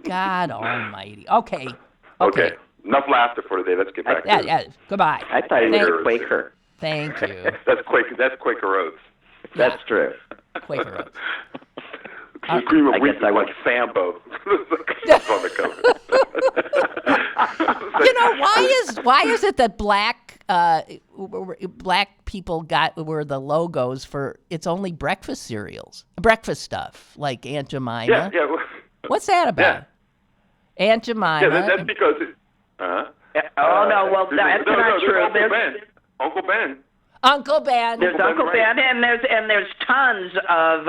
God almighty. Okay. Enough laughter for today. Let's get back to it. Yeah. Goodbye. I thought you were a Quaker. Thank you. That's Quaker Oats. That's true. Quaker Oats. Cream of wheat is like Sambo. It's on the cover. Why is it that black people were the logos for? It's only breakfast cereals, breakfast stuff like Aunt Jemima. Yeah. What's that about? Yeah. Aunt Jemima. Yeah, that's because. That's not true. Uncle Ben. Uncle Ben. There's Uncle Ben, and there's tons of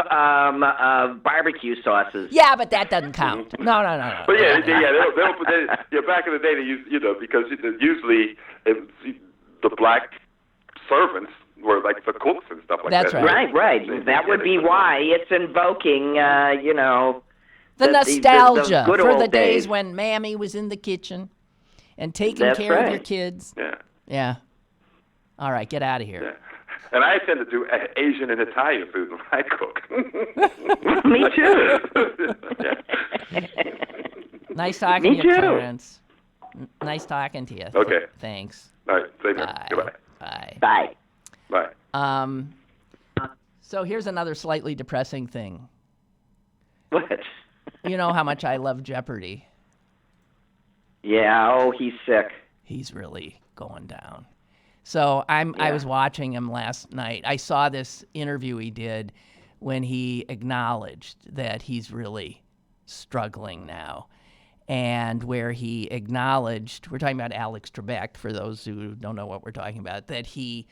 barbecue sauces. Yeah, but that doesn't count. No. But they'll back in the day they used, because usually the black servants were like the cooks and stuff like That's that. right. Right. That would be why it's invoking, the nostalgia the for the days when Mammy was in the kitchen and taking care of your kids. Yeah. All right, get out of here. Yeah. And I tend to do Asian and Italian food when I cook. Me too. Nice talking to you, Clarence. Nice talking to you. Okay. Thanks. All right, same here. Goodbye. Bye. Bye. So here's another slightly depressing thing. What? You know how much I love Jeopardy. Yeah, he's sick. He's really going down. So I was watching him last night. I saw this interview he did when he acknowledged that he's really struggling now. And where he acknowledged, we're talking about Alex Trebek, for those who don't know what we're talking about, that he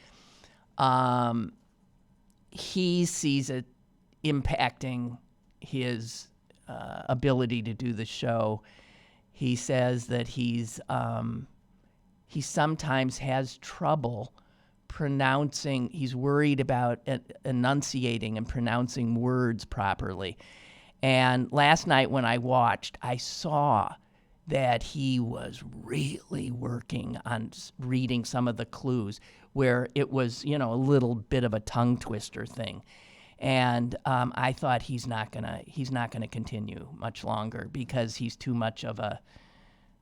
sees it impacting his ability to do the show. He says that he sometimes has trouble pronouncing. He's worried about enunciating and pronouncing words properly. And last night when I watched, I saw that he was really working on reading some of the clues where it was, a little bit of a tongue twister thing. And I thought he's not gonna continue much longer because he's too much of a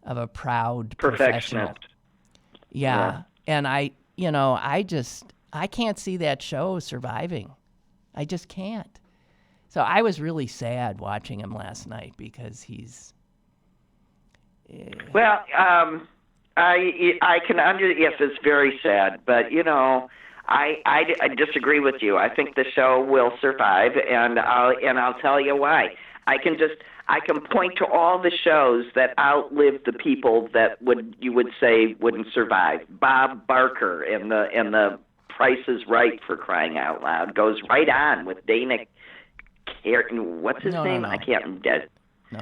of a proud professional. Yeah. And I can't see that show surviving. I just can't. So I was really sad watching him last night because he's. Well, I can yes, it's very sad, but I disagree with you. I think the show will survive, and I'll tell you why. I can point to all the shows that outlived the people that you would say wouldn't survive. Bob Barker and the Price is Right, for crying out loud, goes right on with Dana. What's his name? No. I can't. No.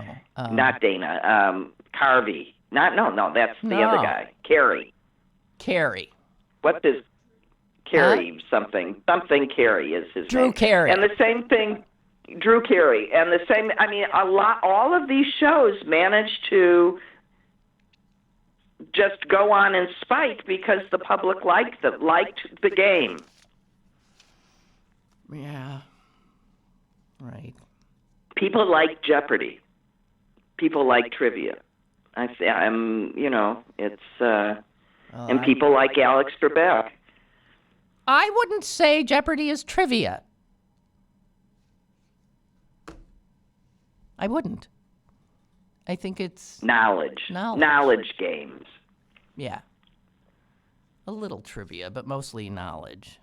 Not Dana. Carvey. No. That's the other guy. Carey. What is Carey? Something Carey is his Drew name. Carey. And the same thing. Drew Carey. And the same. I mean, all of these shows managed to just go on in spite because the public liked the game. Yeah. Right. People like Jeopardy. People like trivia. It's and people like Alex Trebek. I wouldn't say Jeopardy is trivia. I wouldn't. I think it's knowledge games. Yeah. A little trivia, but mostly knowledge.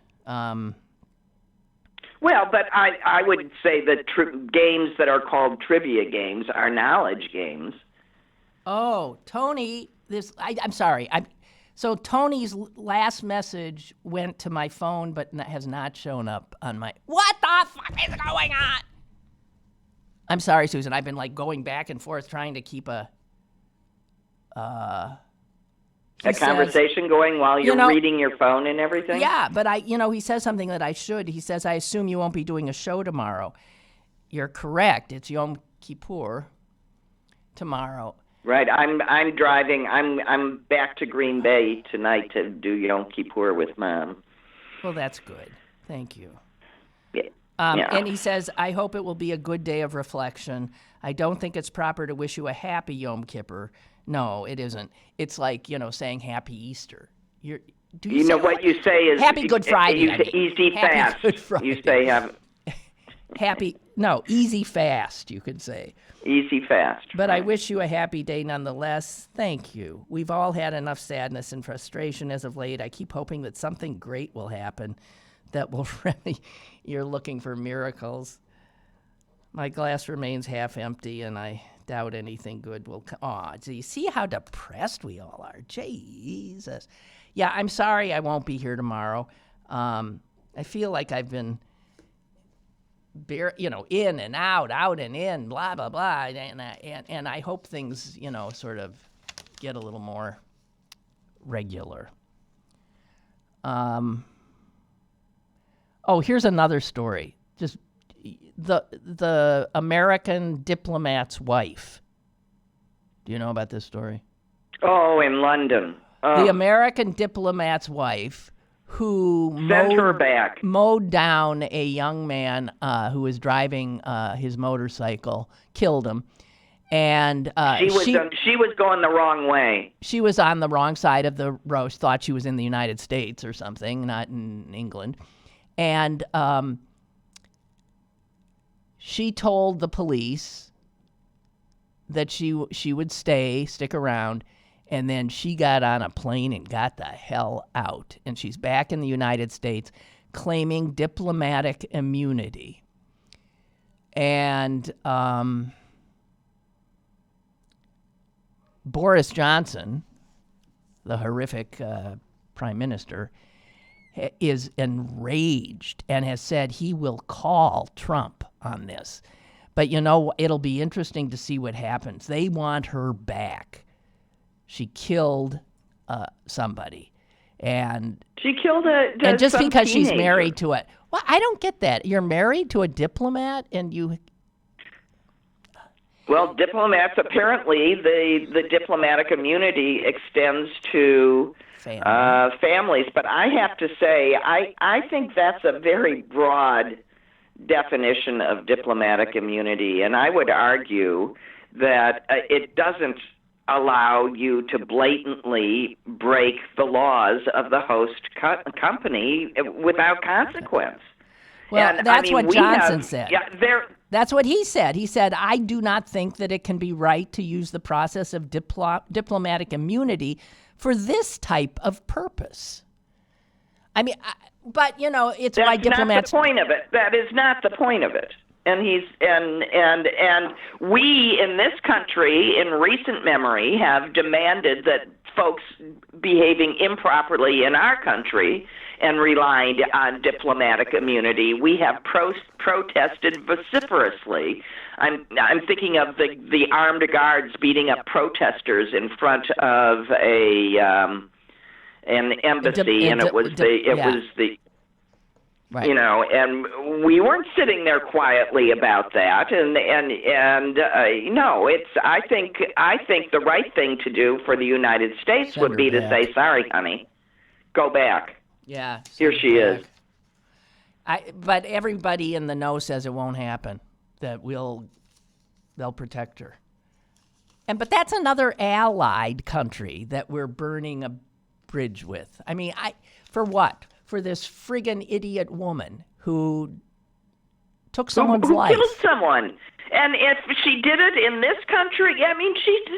Well, but I would say that games that are called trivia games are knowledge games. Oh, Tony, I'm sorry. So Tony's last message went to my phone, but has not shown up on my. What the fuck is going on? I'm sorry, Susan. I've been going back and forth trying to keep a conversation going while you're reading your phone and everything? Yeah, but he says something that I should. He says, I assume you won't be doing a show tomorrow. You're correct. It's Yom Kippur tomorrow. Right. I'm driving. I'm back to Green Bay tonight to do Yom Kippur with Mom. Well, that's good. Thank you. Yeah. And he says, I hope it will be a good day of reflection. I don't think it's proper to wish you a happy Yom Kippur. No, it isn't. It's like, saying Happy Easter. What you say is Happy Good Friday. You say easy fast. Good Friday. You say easy fast, you could say. Easy fast. But I wish you a happy day nonetheless. Thank you. We've all had enough sadness and frustration as of late. I keep hoping that something great will happen that will remedy. You're looking for miracles. My glass remains half empty, and I doubt anything good will come. Aw, do you see how depressed we all are? Jesus. Yeah, I'm sorry I won't be here tomorrow. I feel like I've been, in and out and in, blah, blah, blah. And I hope things, sort of get a little more regular. Here's another story. Just the American diplomat's wife. Do you know about this story? Oh, in London. The American diplomat's wife who mowed down a young man who was driving his motorcycle, killed him. And she was going the wrong way. She was on the wrong side of the road. She thought she was in the United States or something, not in England. And she told the police that she would stick around, and then she got on a plane and got the hell out. And she's back in the United States claiming diplomatic immunity. And Boris Johnson, the horrific prime minister, is enraged and has said he will call Trump on this. But, it'll be interesting to see what happens. They want her back. She killed somebody. And she killed and just because teenager. She's married to it. Well, I don't get that. You're married to a diplomat and you... Well, diplomats, apparently, the diplomatic immunity extends to families. But I have to say, I think that's a very broad definition of diplomatic immunity. And I would argue that it doesn't allow you to blatantly break the laws of the host company without consequence. Well, and, that's what Johnson said. Yeah, that's what he said. He said, I do not think that it can be right to use the process of diplomatic immunity for this type of purpose. I mean, but, it's why diplomats... That's not the point of it. That is not the point of it. And we in this country, in recent memory, have demanded that folks behaving improperly in our country and relied on diplomatic immunity. We have protested vociferously. I'm thinking of the armed guards beating up protesters in front of an embassy, and it was the. Right. And we weren't sitting there quietly about that. No, I think the right thing to do for the United States would be to say, sorry, honey, go back. Yeah. Here she is. But everybody in the know says it won't happen, that they'll protect her. But that's another allied country that we're burning a bridge with. I mean, for what? For this friggin' idiot woman who took someone's life. Who killed someone. And if she did it in this country, I mean,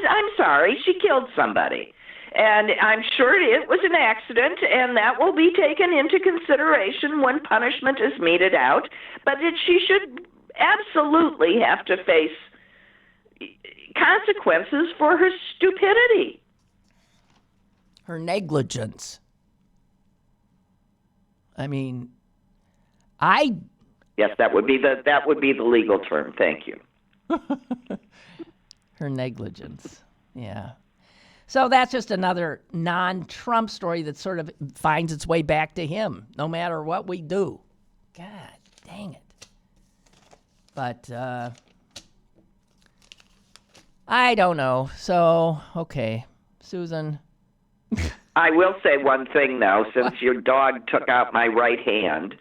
I'm sorry, she killed somebody. And I'm sure it was an accident, and that will be taken into consideration when punishment is meted out. But she should absolutely have to face consequences for her stupidity. Her negligence. I mean, Yes, that would be the legal term. Thank you. Her negligence. Yeah. So that's just another non-Trump story that sort of finds its way back to him, no matter what we do. God dang it. But I don't know. So, okay. Susan. I will say one thing, though. Since your dog took out my right hand,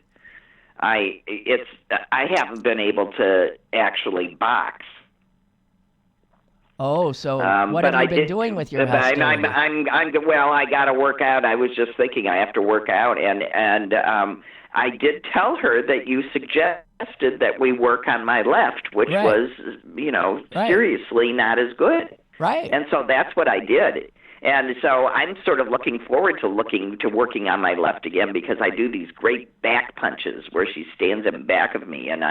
I haven't been able to actually box. Oh, so what have you been doing with your husky? Well, I got to work out. I was just thinking I have to work out, and I did tell her that you suggested that we work on my left, which was, seriously not as good. Right. And so that's what I did. And so I'm sort of looking forward to working on my left again, because I do these great back punches where she stands in back of me, and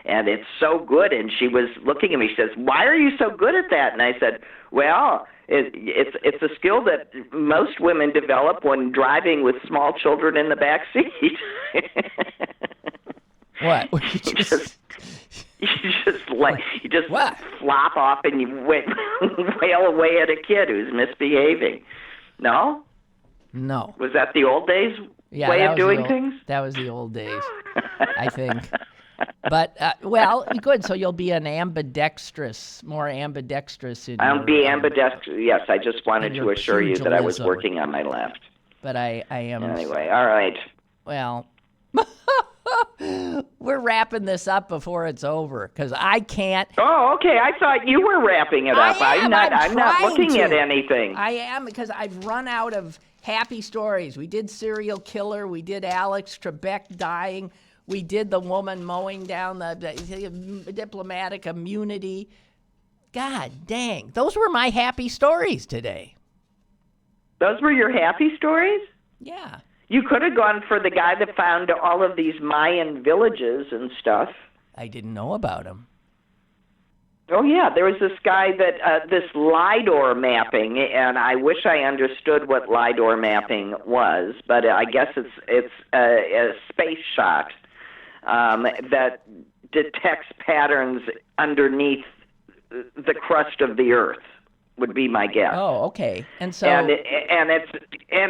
it's so good. And she was looking at me. She says, "Why are you so good at that?" And I said, "Well, it's a skill that most women develop when driving with small children in the back seat." What? You just flop off and you wail away at a kid who's misbehaving. No? No. Was that the old days way of doing things? That was the old days, I think. But, good. So you'll be more ambidextrous. I'll be ambidextrous. Yes, I just wanted to assure you that I was working on my left. But I am. Anyway, all right. Well, we're wrapping this up before it's over, because I can't. Oh, okay. I thought you were wrapping it up. I'm not looking at anything. I am, because I've run out of happy stories. We did serial killer. We did Alex Trebek dying. We did the woman mowing down the diplomatic immunity. God dang. Those were my happy stories today. Those were your happy stories? Yeah. You could have gone for the guy that found all of these Mayan villages and stuff. I didn't know about him. Oh, yeah. There was this guy that, this LIDAR mapping, and I wish I understood what LIDAR mapping was, but I guess it's a space shot that detects patterns underneath the crust of the Earth, would be my guess. Oh, okay. And so and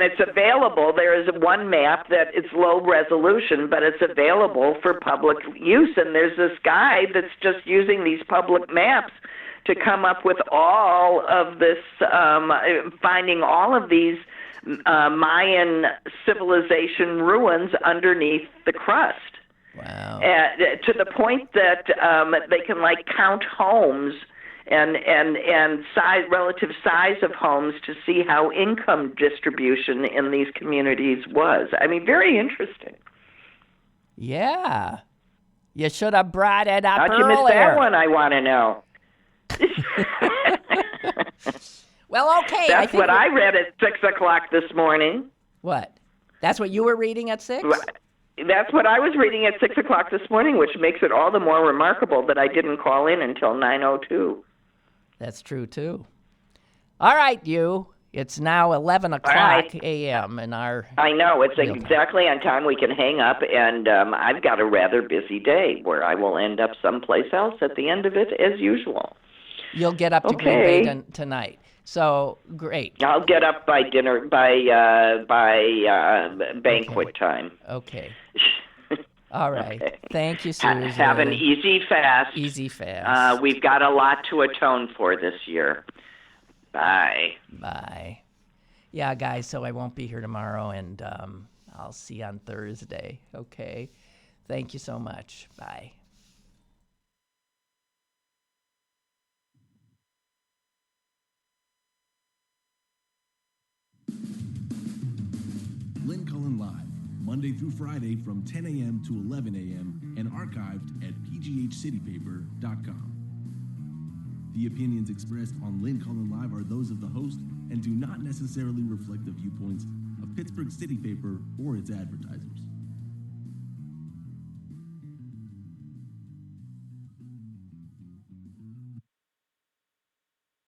it's available. There is one map that it's low resolution, but it's available for public use. And there's this guy that's just using these public maps to come up with all of this, finding all of these Mayan civilization ruins underneath the crust. Wow. To the point that they can count homes and relative size of homes to see how income distribution in these communities was. I mean, very interesting. Yeah. You should have brought it up How'd earlier. you miss that one, I want to know. Well, okay. That's what I read at 6 o'clock this morning. What? That's what you were reading at 6? That's what I was reading at 6 o'clock this morning, which makes it all the more remarkable that I didn't call in until 9:02. That's true, too. All right, you. It's now 11 o'clock a.m. in our... I know. It's real exactly on time. We can hang up, and I've got a rather busy day where I will end up someplace else at the end of it, as usual. You'll get up to Green Bay tonight. So, great. I'll get up by dinner, by banquet time. Okay. All right. Okay. Thank you, Susan. Have an easy fast. Easy fast. We've got a lot to atone for this year. Bye. Bye. Yeah, guys, so I won't be here tomorrow, and I'll see you on Thursday. Okay. Thank you so much. Bye. Lynn Cullen Live, Monday through Friday from 10 a.m. to 11 a.m. and archived at pghcitypaper.com. The opinions expressed on Lynn Cullen Live are those of the host and do not necessarily reflect the viewpoints of Pittsburgh City Paper or its advertisers.